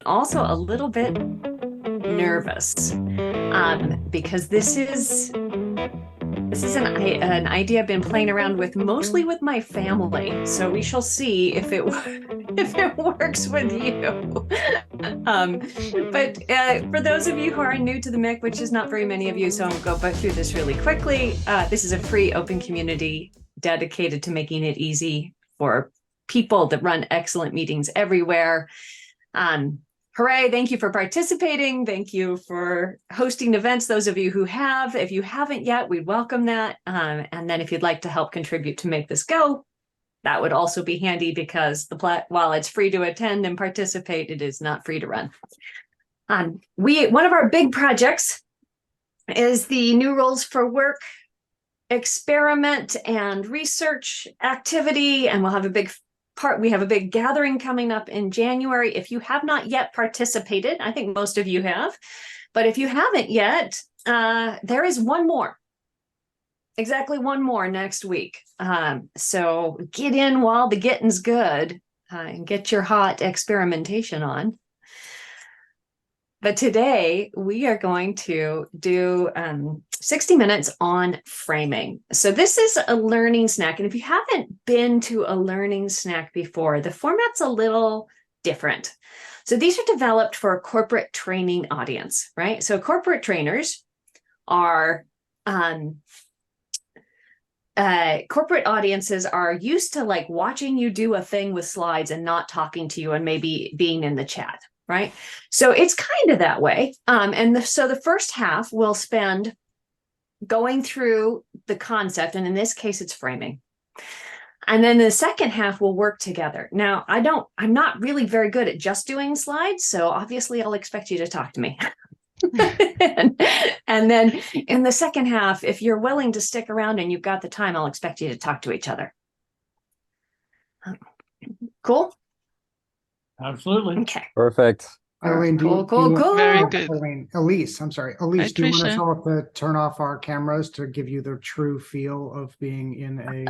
also a little bit nervous because this is an idea I've been playing around with mostly with my family. So we shall see if it if it works with you. Um, but for those of you who are new to the MIC, which is not very many of you, so I'll go through this really quickly. This is a free open community dedicated to making it easy for people that run excellent meetings everywhere. Hooray, thank you for participating. Thank you for hosting events, those of you who have. If you haven't yet, we welcome that. And then if you'd like to help contribute to make this go, that would also be handy because while it's free to attend and participate, it is not free to run. One of our big projects is the New Rules for Work experiment and research activity, and we'll have a big we have a big gathering coming up in January. If you have not yet participated, I think most of you have, but if you haven't yet, there is one more. Exactly one more next week. So get in while the getting's good and get your hot experimentation on. But today we are going to do 60 minutes on framing. So this is a learning snack. And if you haven't been to a learning snack before, the format's a little different. So these are developed for a corporate training audience, right? So corporate trainers are corporate audiences are used to like watching you do a thing with slides and not talking to you and maybe being in the chat, right? So it's kind of that way. So the first half we'll spend going through the concept, and in this case, it's framing. And then the second half will work together. Now, I'm not really very good at just doing slides, so obviously I'll expect you to talk to me. and then in the second half, if you're willing to stick around and you've got the time, I'll expect you to talk to each other. Cool? Absolutely. Okay. Perfect. Eileen, Cool. Very good. Elise, I'm sorry. Elise, Hi, do you want us Tricia. all to turn off our cameras to give you the true feel of being in a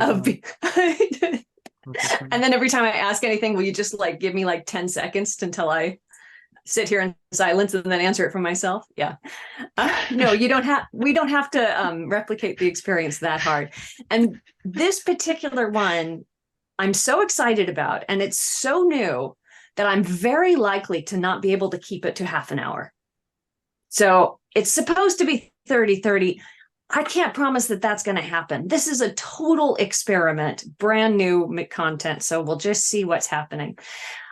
And then every time I ask anything, will you just like give me like 10 seconds until I sit here in silence and then answer it for myself? Yeah. No, we don't have to replicate the experience that hard. And this particular one, I'm so excited about, and it's so new that I'm very likely to not be able to keep it to half an hour. So it's supposed to be 30-30. I can't promise that that's going to happen. This is a total experiment, brand new content. So we'll just see what's happening.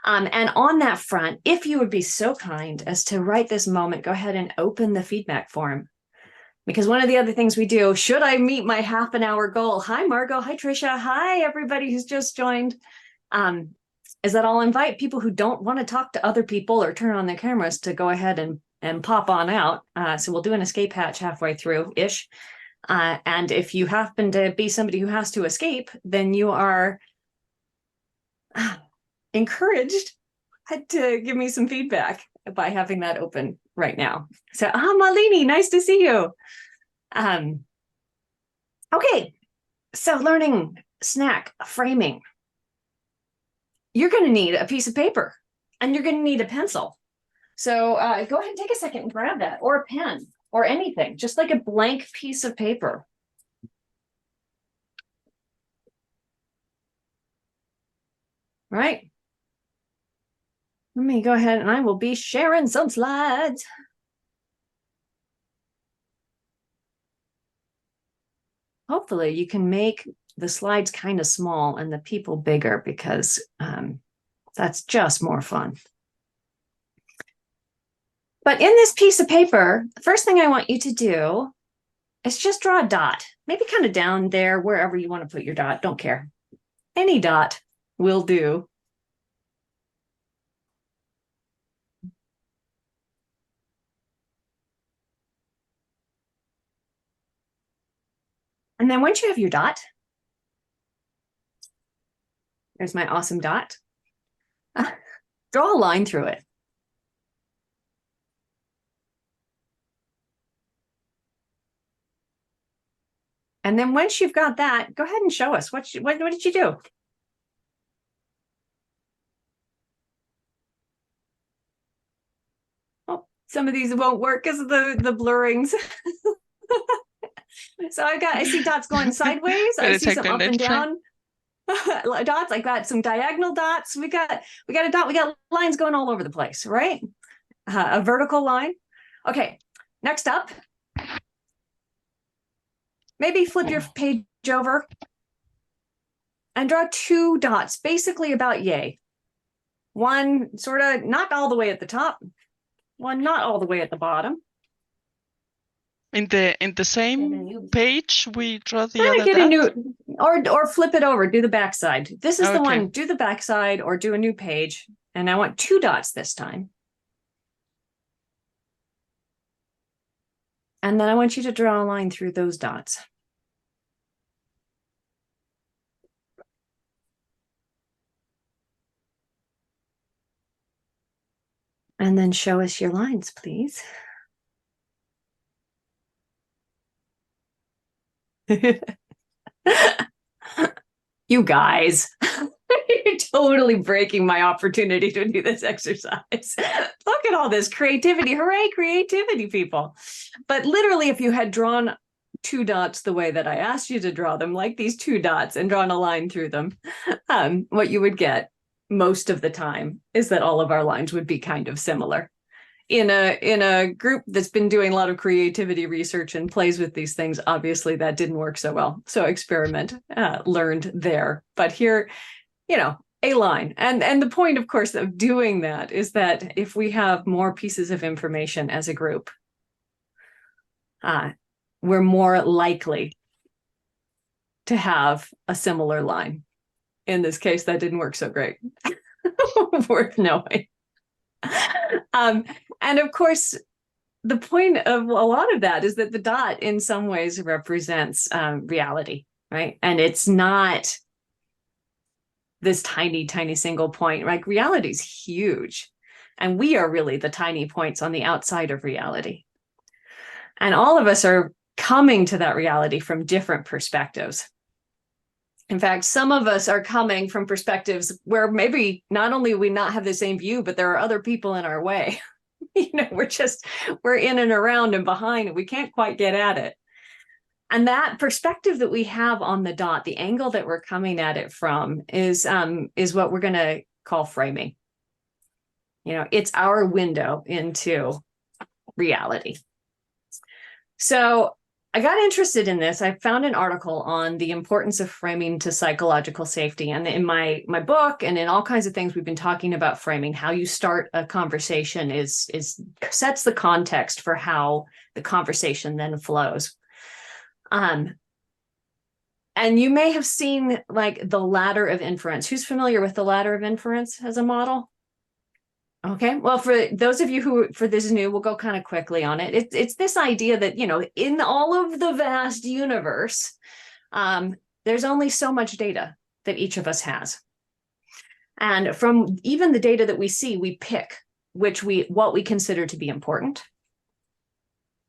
And on that front, if you would be so kind as to right this moment, go ahead and open the feedback form. Because one of the other things we do, should I meet my half an hour goal? Hi, Margot. Hi, Tricia. Hi, everybody who's just joined. Is that I'll invite people who don't want to talk to other people or turn on their cameras to go ahead and pop on out. So we'll do an escape hatch halfway through-ish. And if you happen to be somebody who has to escape, then you are encouraged to give me some feedback by having that open right now. So, Malini, nice to see you. Okay, so learning snack framing. You're going to need a piece of paper and you're going to need a pencil. So go ahead and take a second and grab that, or a pen or anything, just like a blank piece of paper. Right. Let me go ahead and I will be sharing some slides. Hopefully you can make the slides kind of small and the people bigger, because that's just more fun. But in this piece of paper, the first thing I want you to do is just draw a dot, maybe kind of down there, wherever you want to put your dot, don't care. Any dot will do. And then once you have your dot, there's my awesome dot. Draw a line through it. And then once you've got that, go ahead and show us what did you do? some of these won't work because of the blurrings. So I see dots going sideways. I see some up and down dots. I got some diagonal dots. We got a dot. We got lines going all over the place, right? A vertical line. Okay, next up. Maybe flip your page over and draw 2 dots, basically about yay. One sort of not all the way at the top, one not all the way at the bottom. In the same page, we draw the other get dot? a new, or flip it over, do the backside. This is the Okay. one, do the backside or do a new page. And I want 2 dots this time. And then I want you to draw a line through those dots. And then show us your lines, please. You guys, you're totally breaking my opportunity to do this exercise. Look at all this creativity. Hooray, creativity, people. But literally, if you had drawn 2 dots the way that I asked you to draw them, like these 2 dots, and drawn a line through them, what you would get most of the time is that all of our lines would be kind of similar. In a group that's been doing a lot of creativity research and plays with these things, obviously that didn't work so well. So experiment learned there. But here, you know, a line. And the point, of course, of doing that is that if we have more pieces of information as a group, we're more likely to have a similar line. In this case, that didn't work so great. Worth knowing. And of course, the point of a lot of that is that the dot in some ways represents reality, right? And it's not this tiny, tiny single point. Like reality is huge. And we are really the tiny points on the outside of reality. And all of us are coming to that reality from different perspectives. In fact, some of us are coming from perspectives where maybe not only we not have the same view, but there are other people in our way. You know, we're in and around and behind, and we can't quite get at it. And that perspective that we have on the dot, the angle that we're coming at it from is what we're going to call framing. You know, it's our window into reality. So I got interested in this. I found an article on the importance of framing to psychological safety. And in my book and in all kinds of things, we've been talking about framing. How you start a conversation sets the context for how the conversation then flows. And you may have seen like the ladder of inference. Who's familiar with the ladder of inference as a model? Okay, well, for those of you who for this is new, we'll go kind of quickly on it. It's this idea that, you know, in all of the vast universe, there's only so much data that each of us has. And from even the data that we see, we pick what we consider to be important.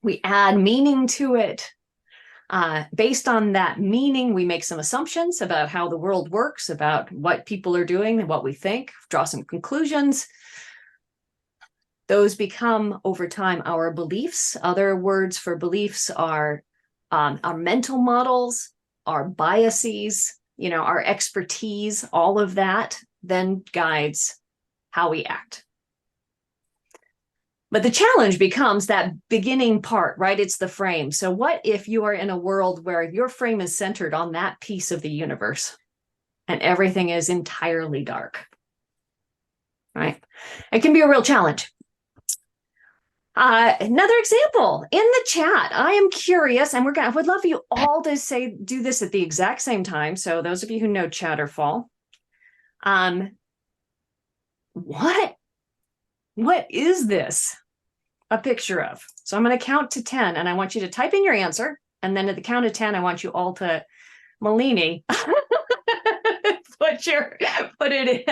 We add meaning to it. Based on that meaning, we make some assumptions about how the world works, about what people are doing and what we think, draw some conclusions. Those become, over time, our beliefs. Other words for beliefs are our mental models, our biases, you know, our expertise. All of that then guides how we act. But the challenge becomes that beginning part, right? It's the frame. So what if you are in a world where your frame is centered on that piece of the universe and everything is entirely dark, right? It can be a real challenge. Another example in the chat. I am curious, and I would love you all to do this at the exact same time. So those of you who know Chatterfall, what is this a picture of? So I'm going to count to 10, and I want you to type in your answer. And then at the count of 10, I want you all to, Malini, put it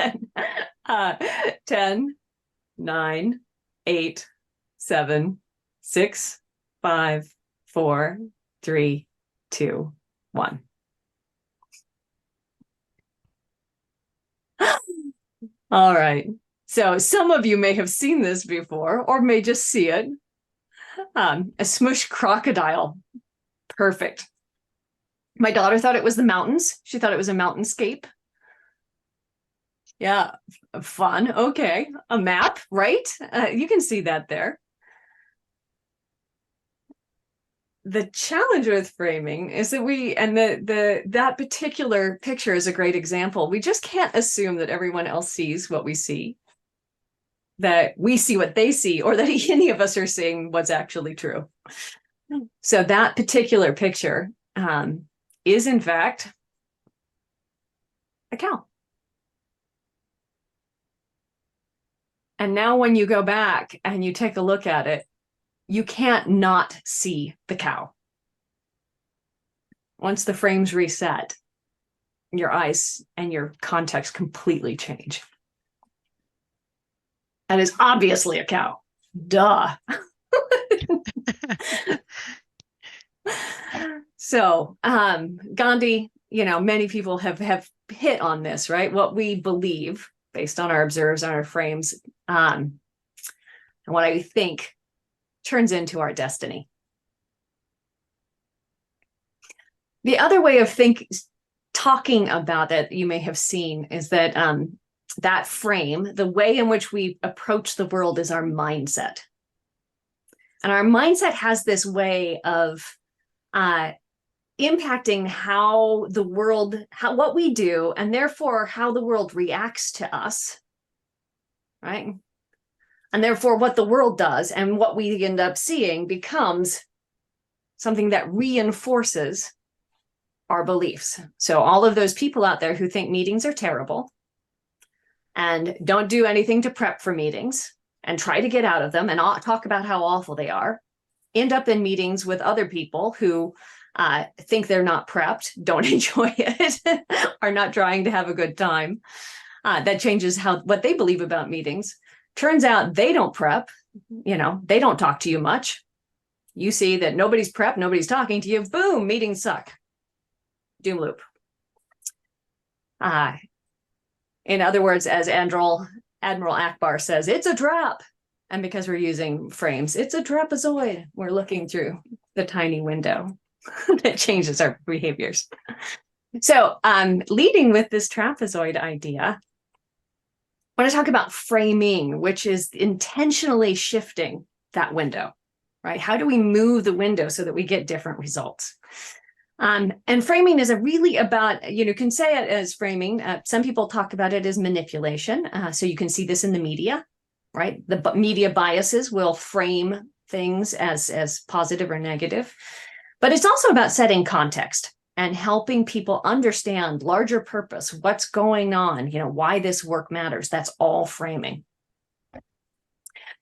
in. 10, 9, 8, 7, 6, 5, 4, 3, 2, 1. All right. So some of you may have seen this before or may just see it. A smushed crocodile. Perfect. My daughter thought it was the mountains. She thought it was a mountainscape. Yeah, fun. Okay. A map, right? You can see that there. The challenge with framing is that that particular picture is a great example. We just can't assume that everyone else sees what we see, that we see what they see, or that any of us are seeing what's actually true. So that particular picture is in fact a cow. And now when you go back and you take a look at it, you can't not see the cow. Once the frame's reset, your eyes and your context completely change. And it's obviously a cow. Duh. So Gandhi, many people have hit on this, right? What we believe based on our observes, on our frames, and what I think turns into our destiny. The other way of talking about it, you may have seen, is that that frame, the way in which we approach the world, is our mindset. And our mindset has this way of impacting how the world, what we do, and therefore how the world reacts to us, right? And therefore what the world does and what we end up seeing becomes something that reinforces our beliefs. So all of those people out there who think meetings are terrible and don't do anything to prep for meetings and try to get out of them and talk about how awful they are, end up in meetings with other people who think they're not prepped, don't enjoy it, are not trying to have a good time. That changes what they believe about meetings. Turns out they don't prep, they don't talk to you much. You see that nobody's prepped, nobody's talking to you, boom, meetings suck. Doom loop. In other words, as Admiral Akbar says, it's a trap. And because we're using frames, it's a trapezoid. We're looking through the tiny window that changes our behaviors. So leading with this trapezoid idea, I want to talk about framing, which is intentionally shifting that window, right? How do we move the window so that we get different results? And framing is really about, you can say it as framing. Some people talk about it as manipulation. So you can see this in the media, right? The media biases will frame things as positive or negative. But it's also about setting context and helping people understand larger purpose, what's going on, why this work matters. That's all framing.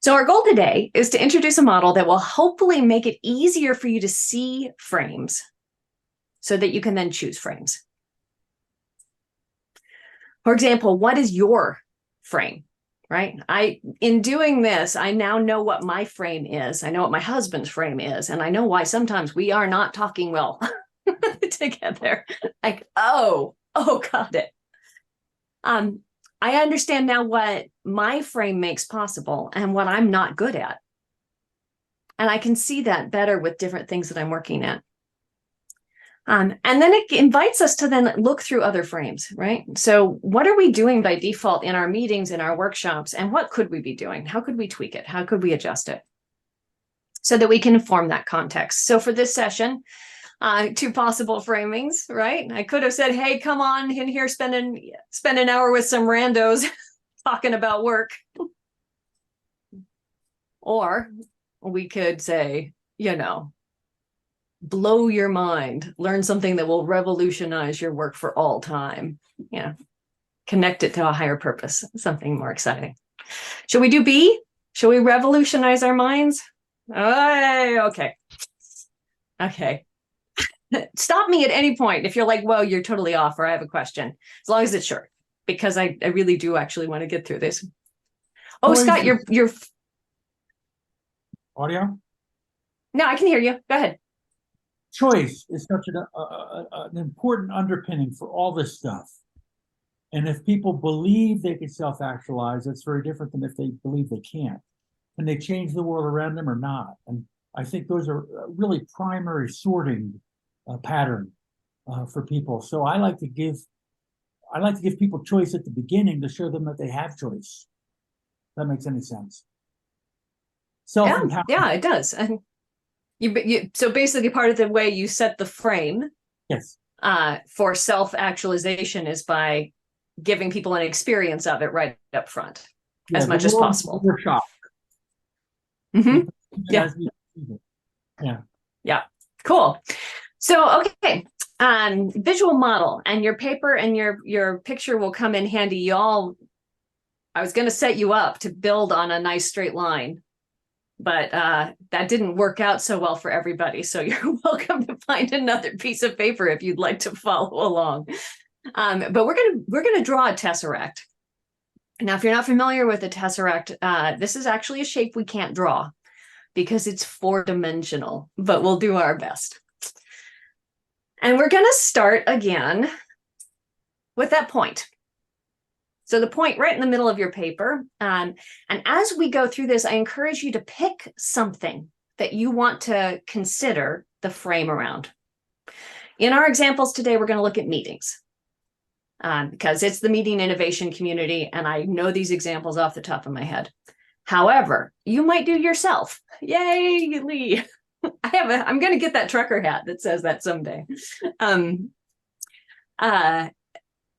So our goal today is to introduce a model that will hopefully make it easier for you to see frames so that you can then choose frames. For example, what is your frame, right? In doing this, I now know what my frame is. I know what my husband's frame is. And I know why sometimes we are not talking well together. Like, oh, got it. I understand now what my frame makes possible and what I'm not good at. And I can see that better with different things that I'm working at. And then it invites us to then look through other frames, right? So what are we doing by default in our meetings, in our workshops, and what could we be doing? How could we tweak it? How could we adjust it so that we can inform that context? So for this session, 2 possible framings, right? I could have said, hey, come on in here, spend an hour with some randos talking about work. Or we could say, blow your mind, learn something that will revolutionize your work for all time. Connect it to a higher purpose, something more exciting. Should we do B? Should we revolutionize our minds? Okay. Stop me at any point if you're like, whoa, you're totally off, or I have a question, as long as it's short, because I really do actually want to get through this. Oh, Scott, you're Audio? No, I can hear you. Go ahead. Choice is such an important underpinning for all this stuff. And if people believe they can self-actualize, it's very different than if they believe they can't. Can they change the world around them or not? And I think those are really primary sorting pattern for people. So I like to give people choice at the beginning to show them that they have choice. If that makes any sense. Self-empowerment. Yeah, it does. And so basically part of the way you set the frame Yes. For self-actualization is by giving people an experience of it right up front, as much as possible. Shock. Mm-hmm. Yeah. Yeah. Cool. So, okay. Visual model, and your paper and your picture will come in handy. I was going to set you up to build on a nice straight line, but that didn't work out so well for everybody. So you're welcome to find another piece of paper if you'd like to follow along. But we're gonna draw a tesseract. Now, if you're not familiar with a tesseract, this is actually a shape we can't draw because it's 4-dimensional, but we'll do our best. And we're gonna start again with that point. So the point right in the middle of your paper. And as we go through this, I encourage you to pick something that you want to consider the frame around. In our examples today, we're going to look at meetings because it's the meeting innovation community, and I know these examples off the top of my head. However, you might do yourself. Yay, Lee. I'm going to get that trucker hat that says that someday. We're going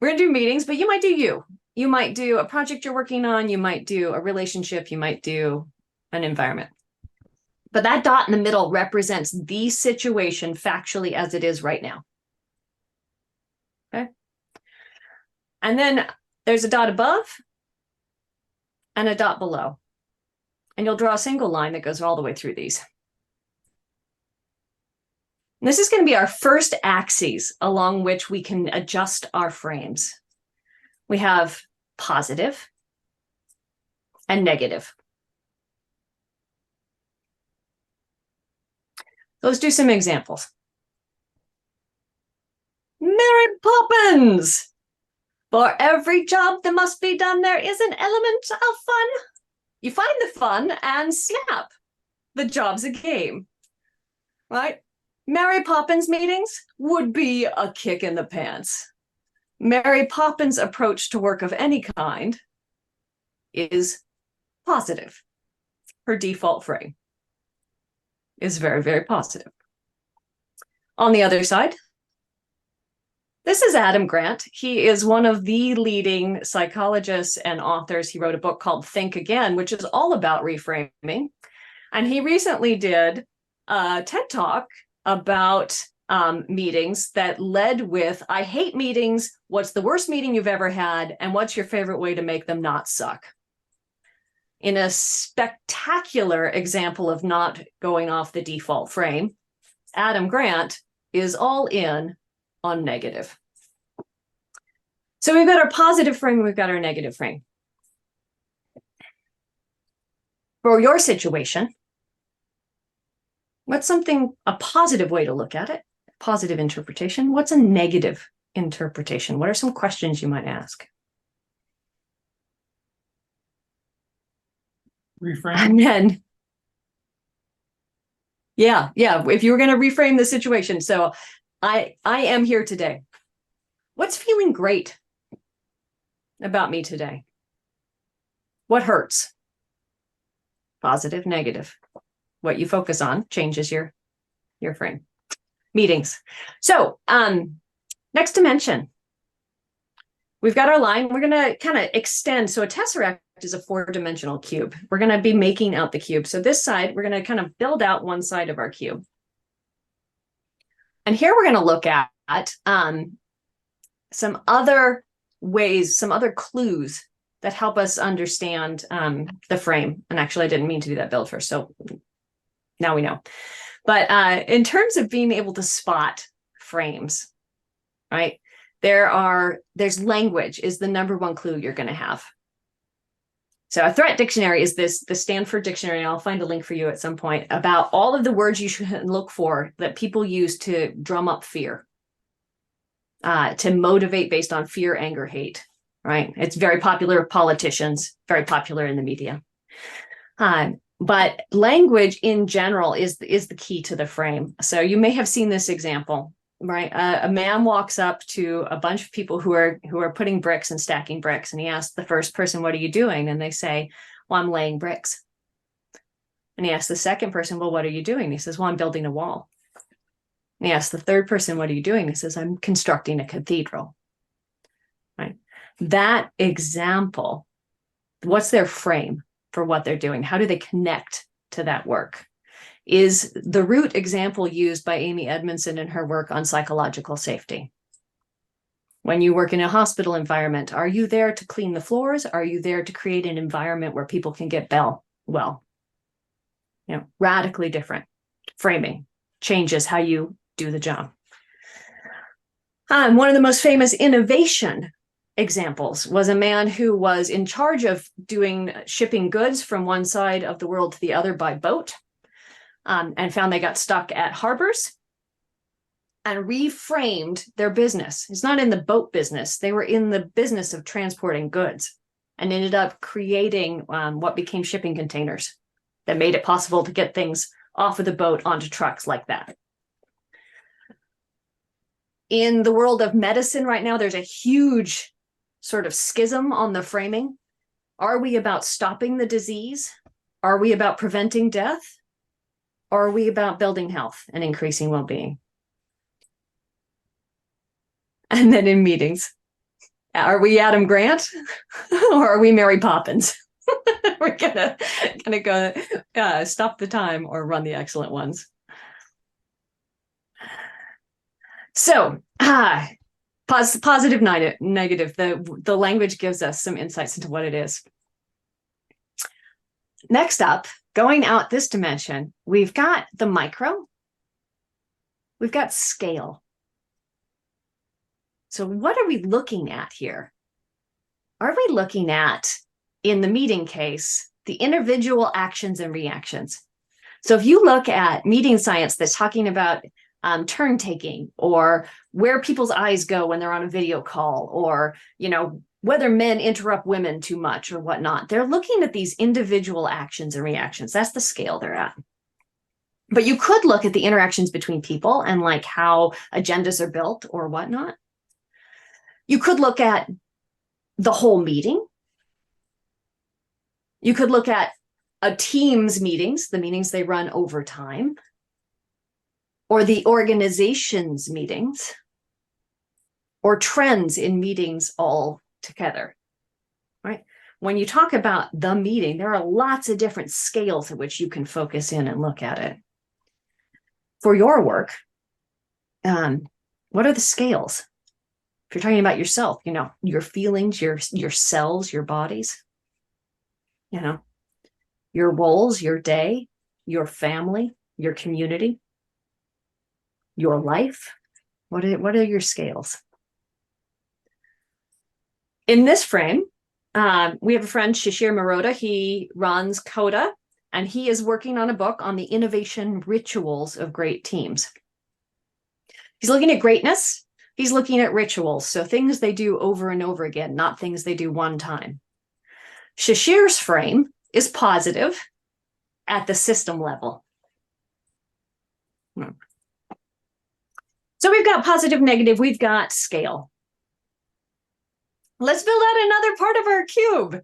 to do meetings, but you might do you. You might do a project you're working on. You might do a relationship. You might do an environment. But that dot in the middle represents the situation factually as it is right now. Okay. And then there's a dot above and a dot below. And you'll draw a single line that goes all the way through these. And this is going to be our first axes along which we can adjust our frames. We have positive and negative. Let's do some examples. Mary Poppins! For every job that must be done, there is an element of fun. You find the fun and snap. The job's a game, right? Mary Poppins meetings would be a kick in the pants. Mary Poppins' approach to work of any kind is positive. Her default frame is very, very positive. On the other side, this is Adam Grant. He is one of the leading psychologists and authors. He wrote a book called Think Again, which is all about reframing. And he recently did a TED Talk about meetings that led with, I hate meetings, what's the worst meeting you've ever had, and what's your favorite way to make them not suck? In a spectacular example of not going off the default frame, Adam Grant is all in on negative. So we've got our positive frame, we've got our negative frame. For your situation, what's a positive way to look at it? Positive interpretation. What's a negative interpretation? What are some questions you might ask? Reframe. And then, yeah. If you were going to reframe the situation. So I am here today. What's feeling great about me today? What hurts? Positive, negative. What you focus on changes your frame. Meetings. So next dimension. We've got our line. We're going to kind of extend. So a tesseract is a 4-dimensional cube. We're going to be making out the cube. So this side, we're going to kind of build out one side of our cube. And here we're going to look at some other ways, some other clues that help us understand the frame. And actually, I didn't mean to do that build first. So now we know. But in terms of being able to spot frames, right? There's language is the #1 clue you're going to have. So a threat dictionary is the Stanford dictionary, and I'll find a link for you at some point, about all of the words you should look for that people use to drum up fear, to motivate based on fear, anger, hate. right? It's very popular with politicians, very popular in the media. But language in general is the key to the frame. So you may have seen this example, right? A man walks up to a bunch of people who are putting bricks and stacking bricks, and he asks the first person, "What are you doing?" And they say, "Well, I'm laying bricks." And he asks the second person, "Well, what are you doing?" And he says, "Well, I'm building a wall." And he asks the third person, "What are you doing?" And he says, "I'm constructing a cathedral." Right? That example, what's their frame for what they're doing? How do they connect to that work? Is the root example used by Amy Edmondson in her work on psychological safety. When you work in a hospital environment, are you there to clean the floors? Are you there to create an environment where people can get well? Radically different framing changes how you do the job. One of the most famous innovation examples was a man who was in charge of shipping goods from one side of the world to the other by boat, and found they got stuck at harbors and reframed their business. It's not in the boat business. They were in the business of transporting goods, and ended up creating what became shipping containers that made it possible to get things off of the boat onto trucks like that. In the world of medicine right now, there's a huge sort of schism on the framing. Are we about stopping the disease? Are we about preventing death? Or are we about building health and increasing well-being? And then in meetings, are we Adam Grant or are we Mary Poppins? We're gonna go stop the time or run the excellent ones. So, positive, negative. The language gives us some insights into what it is. Next up, going out this dimension, we've got the micro. We've got scale. So what are we looking at here? Are we looking at, in the meeting case, the individual actions and reactions? So if you look at meeting science that's talking about turn taking, or where people's eyes go when they're on a video call, or whether men interrupt women too much or whatnot, they're looking at these individual actions and reactions. That's the scale they're at. But you could look at the interactions between people and like how agendas are built or whatnot. You could look at the whole meeting. You could look at a team's meetings, the meetings they run over time, or the organization's meetings, or trends in meetings all together, right? When you talk about the meeting, there are lots of different scales at which you can focus in and look at it. For your work, what are the scales? If you're talking about yourself, your feelings, your cells, your bodies, your roles, your day, your family, your community, your life. What are your scales? In this frame, we have a friend, Shishir Maroda. He runs CODA, and he is working on a book on the innovation rituals of great teams. He's looking at greatness. He's looking at rituals, so things they do over and over again, not things they do one time. Shishir's frame is positive at the system level. So we've got positive, negative, we've got scale. Let's build out another part of our cube.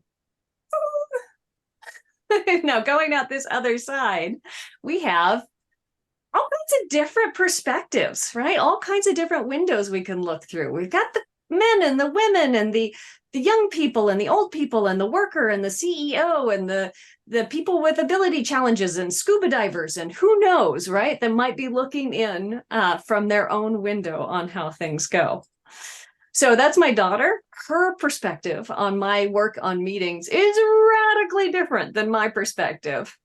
Now, going out this other side, we have all kinds of different perspectives, right? All kinds of different windows we can look through. We've got the men and the women and the young people and the old people and the worker and the CEO and the people with ability challenges and scuba divers and who knows, right? That might be looking in from their own window on how things go. So that's my daughter. Her perspective on my work on meetings is radically different than my perspective.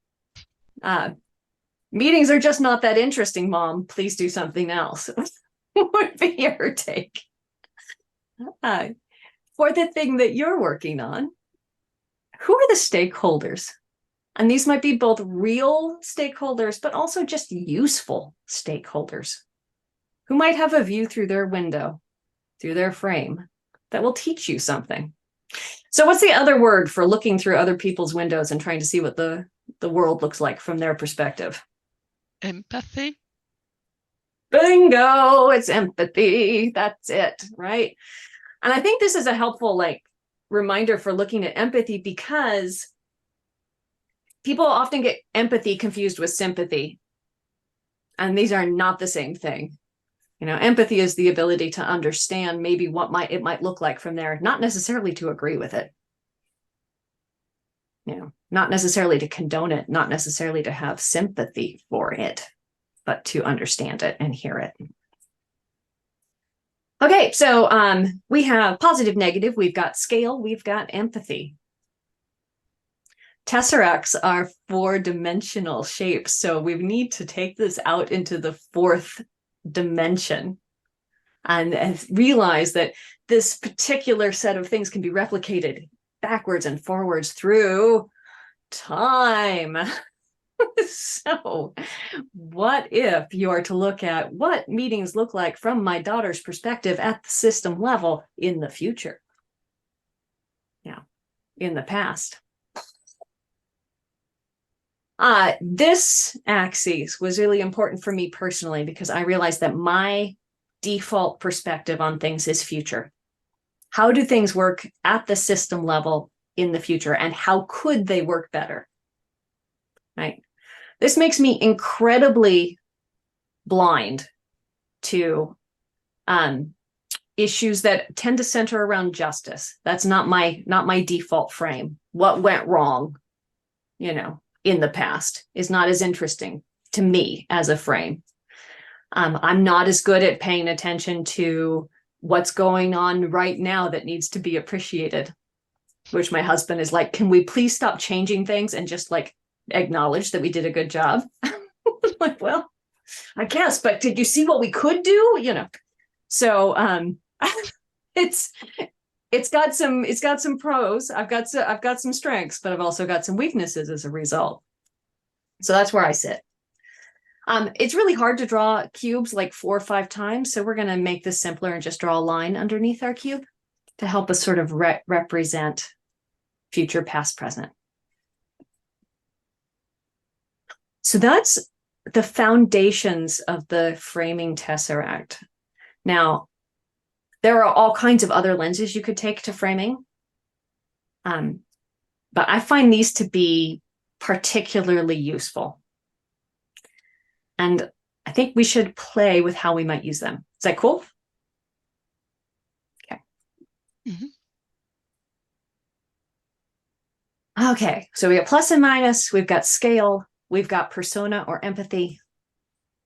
Meetings are just not that interesting, Mom. Please do something else. Would be her take. For the thing that you're working on, who are the stakeholders? And these might be both real stakeholders, but also just useful stakeholders who might have a view through their window, through their frame, that will teach you something So what's the other word for looking through other people's windows and trying to see what the world looks like from their perspective? Empathy. Bingo, it's empathy. That's it, right? And I think this is a helpful reminder for looking at empathy, because people often get empathy confused with sympathy. And these are not the same thing. Empathy is the ability to understand maybe what it might look like from there, not necessarily to agree with it. Not necessarily to condone it, not necessarily to have sympathy for it, but to understand it and hear it. Okay, so we have positive, negative, we've got scale, we've got empathy. Tesseracts are 4-dimensional shapes, so we need to take this out into the 4th dimension and realize that this particular set of things can be replicated backwards and forwards through time. So what if you are to look at what meetings look like from my daughter's perspective at the system level in the future? In the past. This axis was really important for me personally, because I realized that my default perspective on things is future. How do things work at the system level in the future, and how could they work better? Right? This makes me incredibly blind to issues that tend to center around justice. That's not my default frame. What went wrong, in the past is not as interesting to me as a frame. I'm not as good at paying attention to what's going on right now that needs to be appreciated, which my husband is like, can we please stop changing things and just acknowledge that we did a good job? Like, well, I guess, but did you see what we could do? So it's got some pros. I've got some strengths, but I've also got some weaknesses as a result. So that's where I sit. It's really hard to draw cubes 4 or 5 times. So we're going to make this simpler and just draw a line underneath our cube to help us sort of represent future, past, present. So that's the foundations of the Framing Tesseract. Now, there are all kinds of other lenses you could take to framing. But I find these to be particularly useful. And I think we should play with how we might use them. Is that cool? Okay. Mm-hmm. Okay, so we got plus and minus, we've got scale, we've got persona or empathy,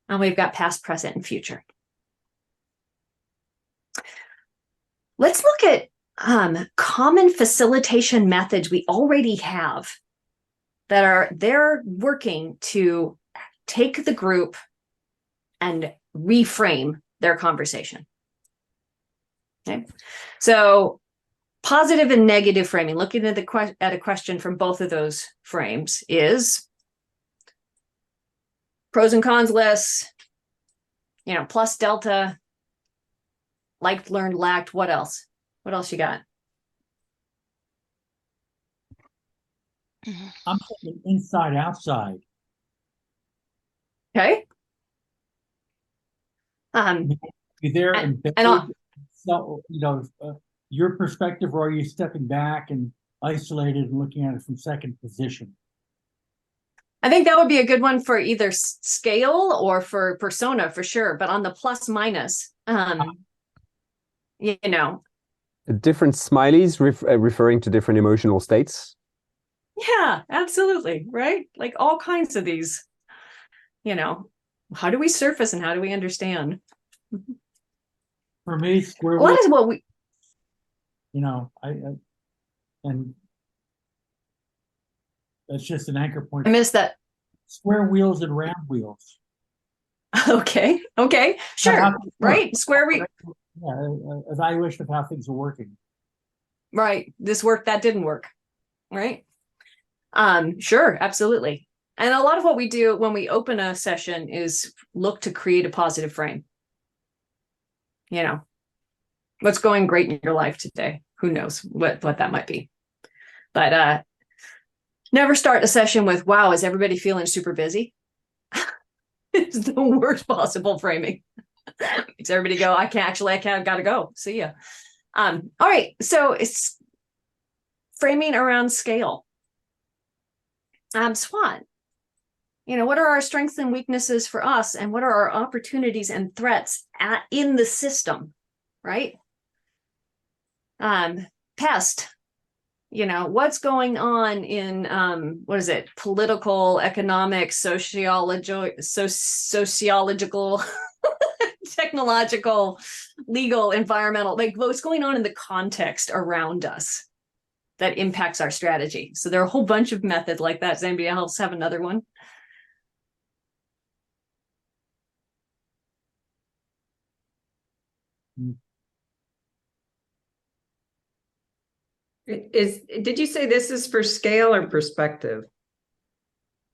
and we've got past, present, and future. Let's look at common facilitation methods we already have that they're working to take the group and reframe their conversation. Okay, so positive and negative framing, looking at a question from both of those frames, is pros and cons lists, plus delta, liked, learned, lacked. What else? What else you got? I'm thinking inside, outside. Okay. You're there and so, your perspective, or are you stepping back and isolated and looking at it from second position? I think that would be a good one for either scale or for persona for sure. But on the plus minus, different smileys referring to different emotional states. Yeah, absolutely. Right. Like all kinds of these, how do we surface and how do we understand? For me, square what is what we, and that's just an anchor point. I missed that. Square wheels and round wheels. Okay. Sure. Right. Square wheel. Yeah, evaluation of how things are working. Right. This worked, that didn't work. Right. Sure, absolutely. And a lot of what we do when we open a session is look to create a positive frame. What's going great in your life today? who knows what that might be. But never start a session with, wow, is everybody feeling super busy? It's the worst possible framing. Makes everybody go, I gotta go. See ya. All right, so it's framing around scale. SWOT. What are our strengths and weaknesses for us, and what are our opportunities and threats in the system, right? Pest. What's going on in political, economic, sociological, technological, legal, environmental, like what's going on in the context around us that impacts our strategy. So there are a whole bunch of methods like that. Does anybody else have another one? Did you say this is for scale or perspective?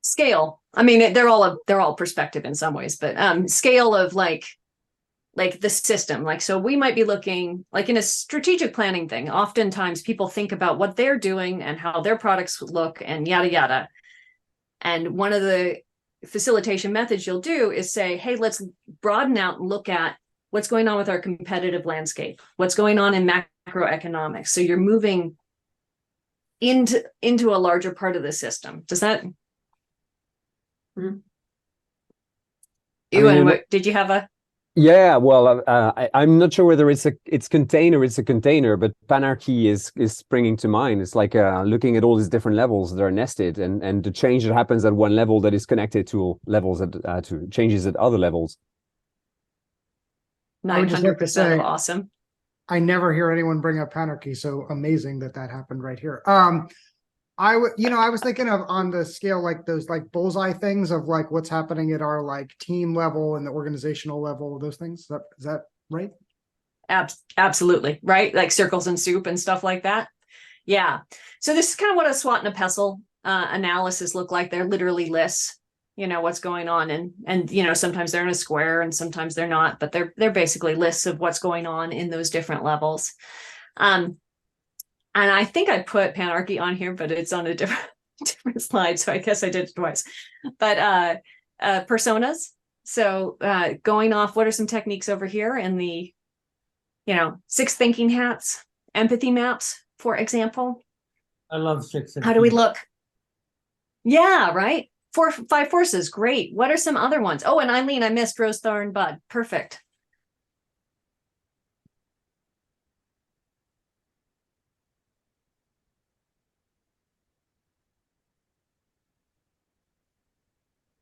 Scale. I mean, they're all perspective in some ways, but scale of like the system. Like, so we might be looking like in a strategic planning thing. Oftentimes people think about what they're doing and how their products look and yada, yada. And one of the facilitation methods you'll do is say, hey, let's broaden out and look at what's going on with our competitive landscape, what's going on in macroeconomics. So you're moving into a larger part of the system. Does that? Mm-hmm. Did you have a? Yeah, well, I'm not sure whether it's a container, but panarchy is springing to mind. It's like looking at all these different levels that are nested, and the change that happens at one level that is connected to levels to changes at other levels. 900% awesome. I never hear anyone bring up panarchy, so amazing that happened right here. I was thinking of on the scale, like those like bullseye things of like what's happening at our like team level and the organizational level, those things. Is that right? Absolutely. Right. Like circles and soup and stuff like that. Yeah. So this is kind of what a SWOT and a pestle analysis look like. They're literally lists, what's going on. And sometimes they're in a square and sometimes they're not, but they're basically lists of what's going on in those different levels. And I think I put panarchy on here, but it's on a different slide. So I guess I did it twice. But personas. So going off, what are some techniques over here in the, 6 thinking hats, empathy maps, for example? I love 6. How do we look? Yeah, right. 5 forces. Great. What are some other ones? Oh, and Eileen, I missed Rose, Thorn, Bud. Perfect.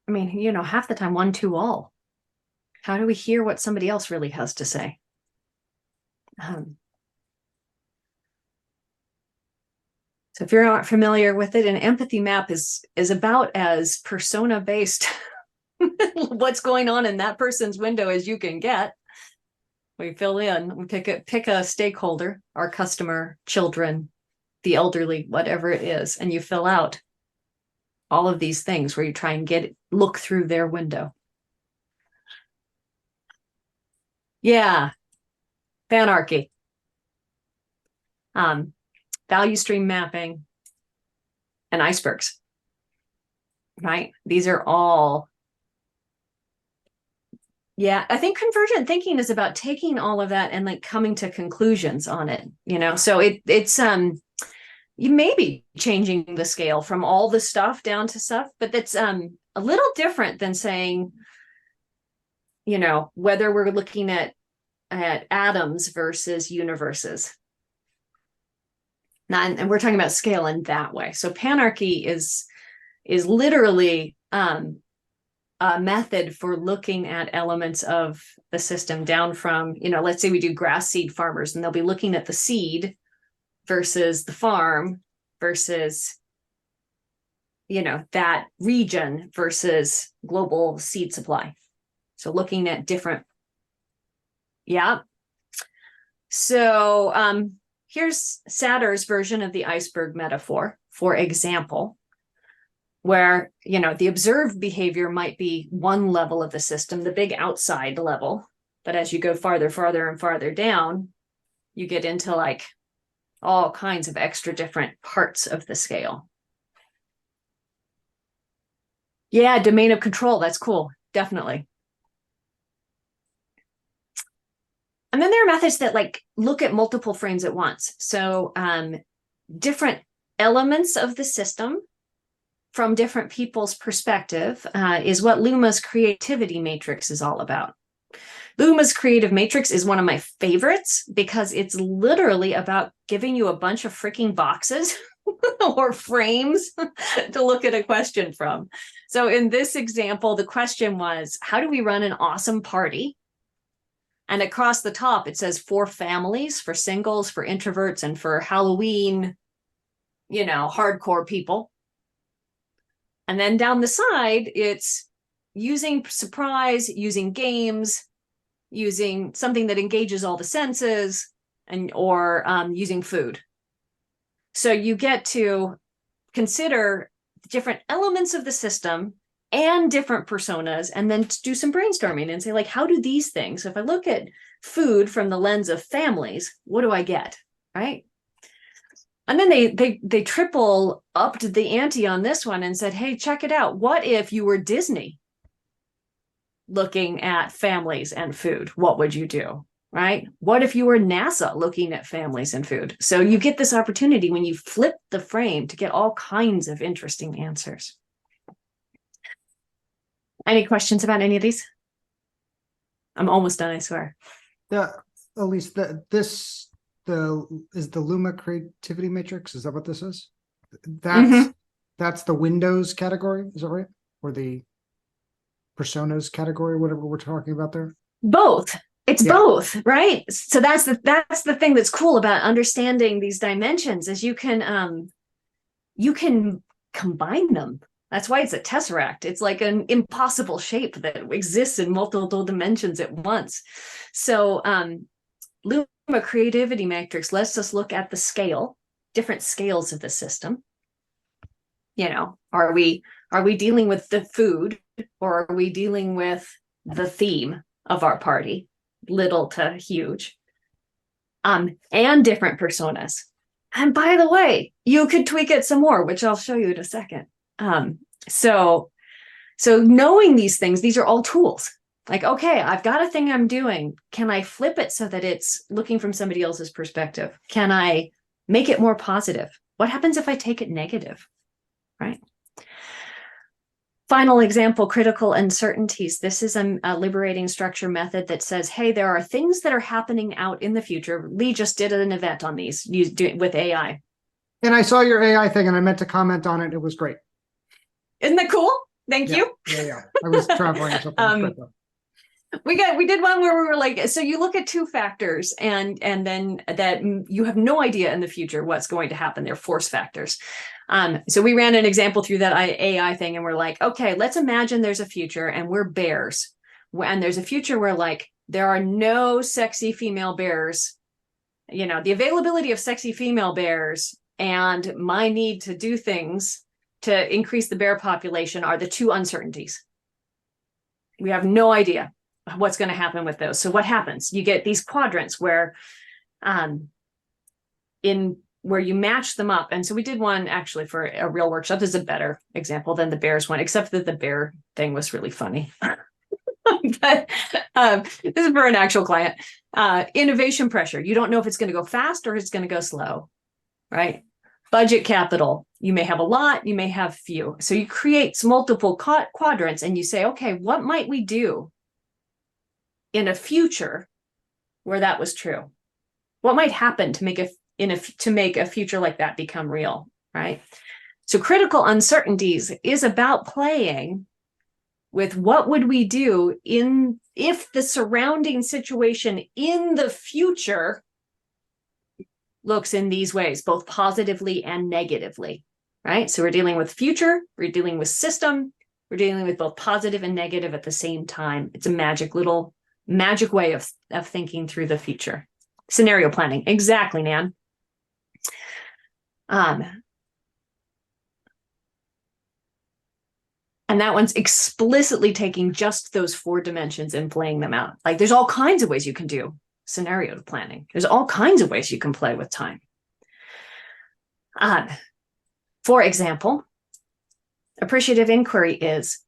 I mean, half the time, 1, 2, all. How do we hear what somebody else really has to say? So if you're not familiar with it, an empathy map is about as persona-based what's going on in that person's window as you can get. We fill in, we pick a stakeholder, our customer, children, the elderly, whatever it is, and you fill out all of these things where you try and look through their window. Yeah. Panarchy. Value stream mapping and icebergs. Right? These are all. Yeah, I think convergent thinking is about taking all of that and like coming to conclusions on it, So it's you may be changing the scale from all the stuff down to stuff, but that's a little different than saying, whether we're looking at atoms versus universes. And we're talking about scale in that way. So panarchy is literally a method for looking at elements of the system down from, let's say we do grass seed farmers, and they'll be looking at the seed versus the farm versus, that region versus global seed supply. So looking at different. Yeah. So here's Satter's version of the iceberg metaphor, for example, where, the observed behavior might be one level of the system, the big outside level. But as you go farther and farther down, you get into like all kinds of extra different parts of the scale. Yeah, domain of control. That's cool. Definitely. And then there are methods that like look at multiple frames at once. So different elements of the system from different people's perspective is what Luma's creativity matrix is all about. Luma's creative matrix is one of my favorites because it's literally about giving you a bunch of freaking boxes or frames to look at a question from. So in this example, the question was, how do we run an awesome party? And across the top, it says for families, for singles, for introverts, and for Halloween, you know, hardcore people. And then down the side, it's using surprise, using games, using something that engages all the senses, and or using food. So you get to consider different elements of the system and different personas, and then do some brainstorming and say, like, how do these things, if I look at food from the lens of families, what do I get, right? And then they triple upped the ante on this one and said, hey, check it out. What if you were Disney looking at families and food? What would you do, right? What if you were NASA looking at families and food? So you get this opportunity when you flip the frame to get all kinds of interesting answers. Any questions about any of these? I'm almost done, I swear. Elise, is the Luma creativity matrix? Is that what this is? That's the Windows category, is that right? Or the personas category, whatever we're talking about there? Both. It's both, right? So that's the thing that's cool about understanding these dimensions is you can combine them. That's why it's a tesseract. It's like an impossible shape that exists in multiple dimensions at once. So Luma creativity matrix lets us look at the scale, different scales of the system. You know, are we dealing with the food, or are we dealing with the theme of our party, little to huge, and different personas. And by the way, you could tweak it some more, which I'll show you in a second. So knowing these things, these are all tools. Like, okay, I've got a thing I'm doing. Can I flip it so that it's looking from somebody else's perspective? Can I make it more positive? What happens if I take it negative, right? Final example, critical uncertainties. This is a liberating structure method that says, hey, there are things that are happening out in the future. Lee just did an event on these with AI. And I saw your AI thing and I meant to comment on it. It was great. Isn't that cool? Thank you. Yeah. I was traveling or something. We did one where we were like, so you look at two factors and then that you have no idea in the future what's going to happen. They're force factors. So we ran an example through that AI thing and we're like, okay, let's imagine there's a future and we're bears. And there's a future where like, there are no sexy female bears, you know, the availability of sexy female bears and my need to do things to increase the bear population are the two uncertainties. We have no idea what's going to happen with those. So what happens? You get these quadrants where you match them up. And so we did one actually for a real workshop. This is a better example than the bears one, except that the bear thing was really funny. But this is for an actual client. Innovation pressure. You don't know if it's going to go fast or it's going to go slow, right? Budget capital. You may have a lot, you may have few. So you create multiple quadrants and you say, okay, what might we do in a future where that was true? What might happen to make a future like that become real, right? So critical uncertainties is about playing with what would we do if the surrounding situation in the future looks in these ways, both positively and negatively, right? So we're dealing with future, we're dealing with system, we're dealing with both positive and negative at the same time. It's a magic way of thinking through the future. Scenario planning. Exactly, Nan. And that one's explicitly taking just those 4 dimensions and playing them out. Like there's all kinds of ways you can do scenario planning. There's all kinds of ways you can play with time. For example, appreciative inquiry is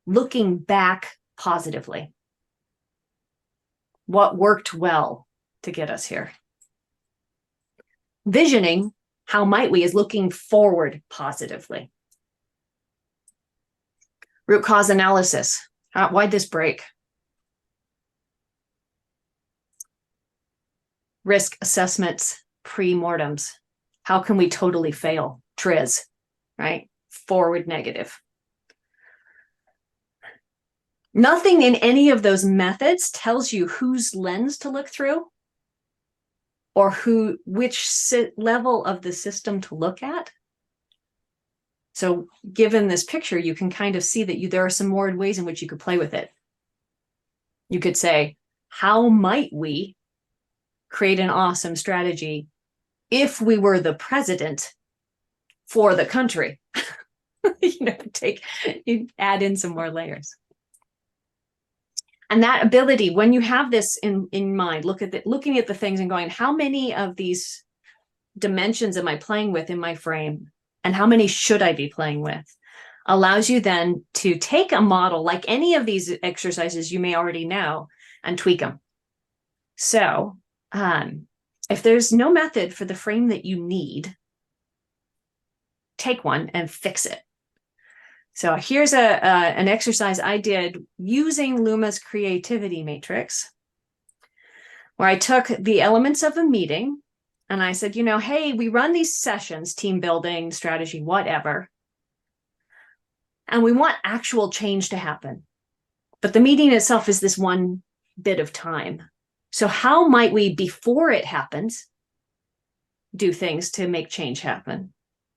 looking back positively. What worked well to get us here? Visioning, how might we, is looking forward positively. Root cause analysis. Why'd this break? Risk assessments, pre-mortems. How can we totally fail? TRIZ, right? Forward negative. Nothing in any of those methods tells you whose lens to look through or which level of the system to look at. So given this picture, you can kind of see that there are some more ways in which you could play with it. You could say, how might we create an awesome strategy if we were the president for the country? You add in some more layers. And that ability, when you have this in mind, looking at the things and going, how many of these dimensions am I playing with in my frame? And how many should I be playing with? Allows you then to take a model like any of these exercises you may already know and tweak them. So if there's no method for the frame that you need, take one and fix it. So here's an exercise I did using Luma's creativity matrix, where I took the elements of a meeting and I said, hey, we run these sessions, team building, strategy, whatever, and we want actual change to happen. But the meeting itself is this one bit of time. So how might we, before it happens, do things to make change happen?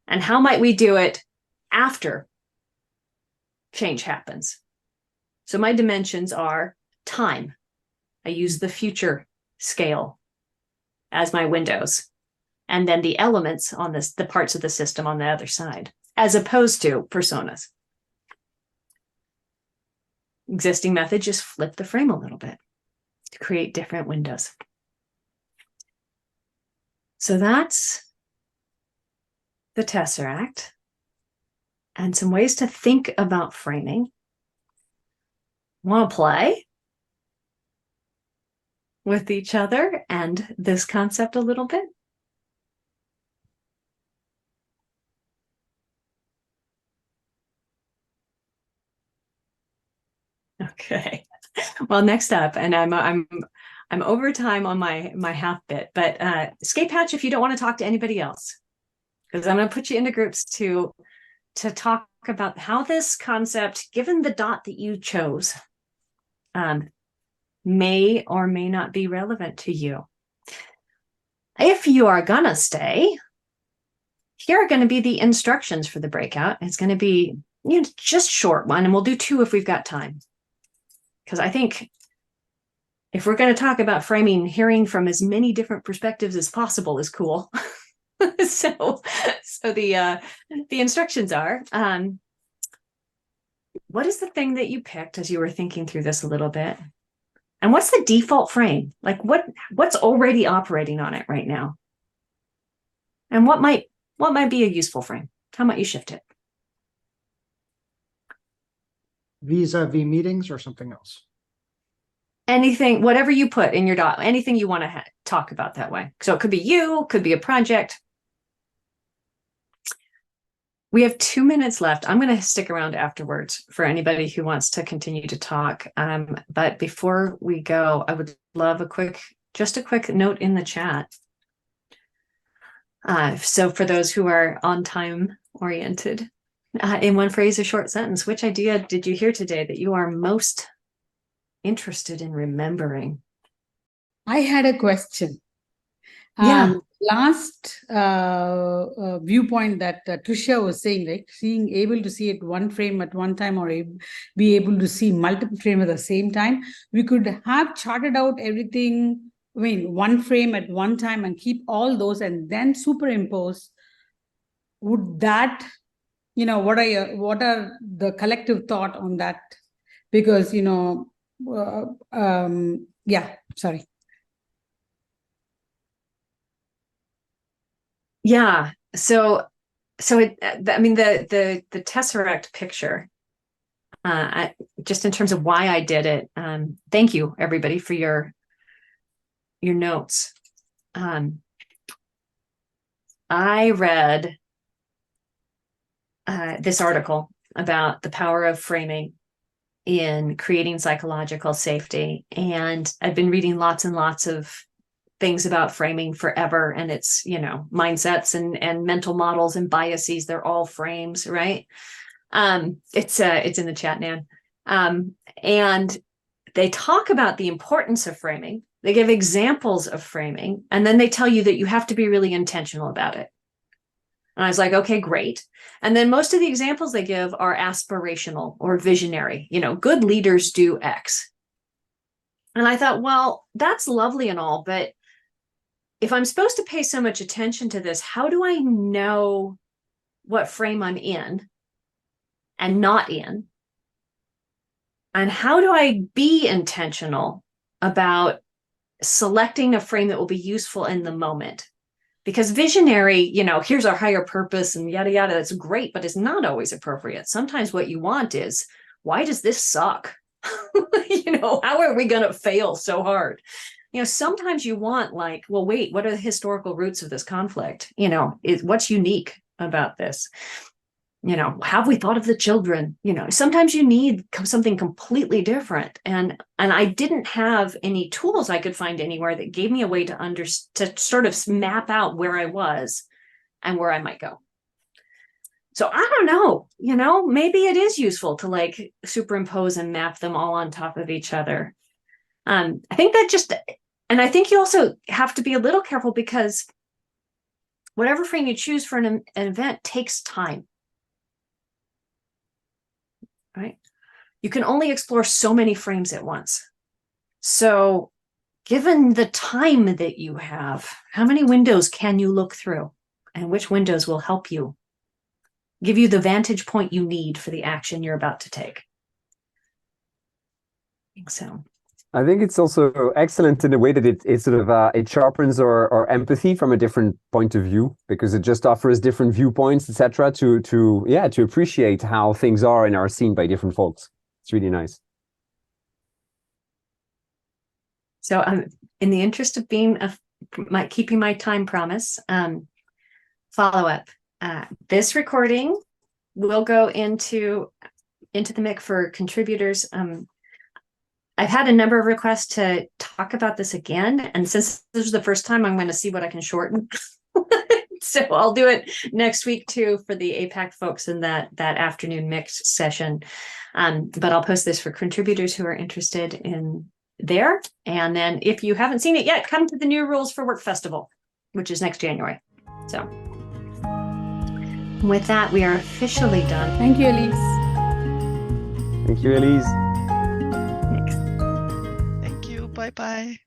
And how might we do it after change happens? So my dimensions are time. I use the future scale as my windows. And then the elements on the parts of the system on the other side, as opposed to personas. Existing method, just flip the frame a little bit to create different windows. So that's the Tesseract and some ways to think about framing. Want to play with each other and this concept a little bit? Okay. Well, next up, and I'm over time on my half bit, but escape hatch if you don't want to talk to anybody else, because I'm going to put you into groups to talk about how this concept, given the dot that you chose, may or may not be relevant to you. If you are gonna stay, here are going to be the instructions for the breakout. It's going to be just short one, and we'll do 2 if we've got time. Because I think if we're going to talk about framing, hearing from as many different perspectives as possible is cool. So the instructions are, what is the thing that you picked as you were thinking through this a little bit? And what's the default frame? Like what's already operating on it right now? And what might be a useful frame? How might you shift it? Vis-a-vis meetings or something else? Anything, whatever you put in your dot, anything you want to talk about that way. So it could be you, could be a project. We have 2 minutes left. I'm going to stick around afterwards for anybody who wants to continue to talk. But before we go, I would love just a quick note in the chat. So for those who are on time oriented, in one phrase or short sentence, which idea did you hear today that you are most interested in remembering? I had a question. Yeah. Last viewpoint that Trisha was saying, like being able to see it one frame at one time or be able to see multiple frames at the same time, we could have charted out everything, one frame at one time and keep all those and then superimpose. Would that, what are the collective thought on that? Because, yeah, sorry. Yeah, so I mean, the Tesseract picture, just in terms of why I did it. Thank you everybody for your notes. I read this article about the power of framing in creating psychological safety, and I've been reading lots and lots of things about framing forever, and it's, mindsets and mental models and biases, they're all frames, right? It's in the chat, Nan. And they talk about the importance of framing. They give examples of framing, and then they tell you that you have to be really intentional about it. And I was like, okay, great. And then most of the examples they give are aspirational or visionary. Good leaders do X. And I thought, well, that's lovely and all, but if I'm supposed to pay so much attention to this, how do I know what frame I'm in and not in? And how do I be intentional about selecting a frame that will be useful in the moment? Because visionary, here's our higher purpose and yada, yada, that's great, but it's not always appropriate. Sometimes what you want is, why does this suck? How are we going to fail so hard? Sometimes you want well, wait, what are the historical roots of this conflict? What's unique about this? Have we thought of the children? Sometimes you need something completely different. And I didn't have any tools I could find anywhere that gave me a way to sort of map out where I was and where I might go. So I don't know, maybe it is useful to superimpose and map them all on top of each other. I think and I think you also have to be a little careful, because whatever frame you choose for an event takes time. Right? You can only explore so many frames at once. So given the time that you have, how many windows can you look through? And which windows will help you, give you the vantage point you need for the action you're about to take? I think so. I think it's also excellent in a way that it sort of it sharpens our empathy from a different point of view, because it just offers different viewpoints, etc., to appreciate how things are and are seen by different folks. It's really nice. So in the interest of keeping my time promise, follow up. This recording will go into the mic for contributors. I've had a number of requests to talk about this again, and since this is the first time, I'm going to see what I can shorten. So I'll do it next week too for the APAC folks in that afternoon mixed session. But I'll post this for contributors who are interested in there. And then if you haven't seen it yet, come to the New Rules for Work Festival, which is next January. So with that, we are officially done. Thank you, Elise. Thank you, Elise. Thank you. Bye-bye.